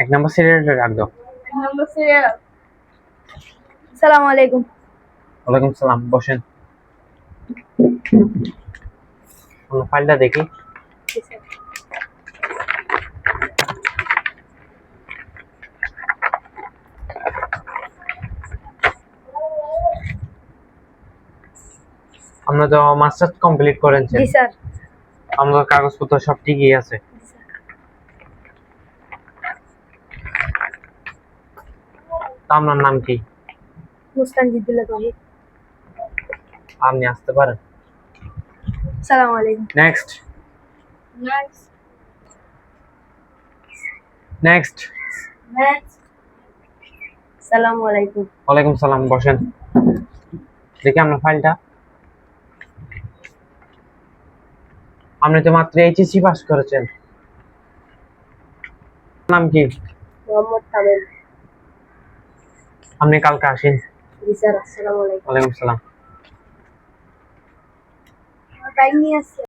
এক নম্বর সিরিয়ালটা ডাক দাও। নম্বর সিরিয়াল। আসসালামু আলাইকুম। ওয়ালাইকুম সালাম, বসেন। ফাইলটা দেখি। আমরা তো মাস্টার্স কমপ্লিট করেছেন। জি স্যার। আমাদের কাগজপত্র সব ঠিকই আছে। তা আপনার নাম কি? মুস্তানজিদুল্লাহ তৌহিদ। আপনি আসতে পারেন। আসসালামু আলাইকুম। Next next. নেক্সট। নেক্সট। আসসালামু আলাইকুম। ওয়ালাইকুম সালাম, বসেন। দেখি আপনার ফাইলটা। আপনি তো মাত্র এইচএসসি পাস করেছেন। নাম কি? মোহাম্মদ তামিম। আপনি কালকে আসেন। জি স্যার। আসসালামু আলাইকুম। ওয়ালাইকুম সালাম। বাইক নিয়ে আসছে।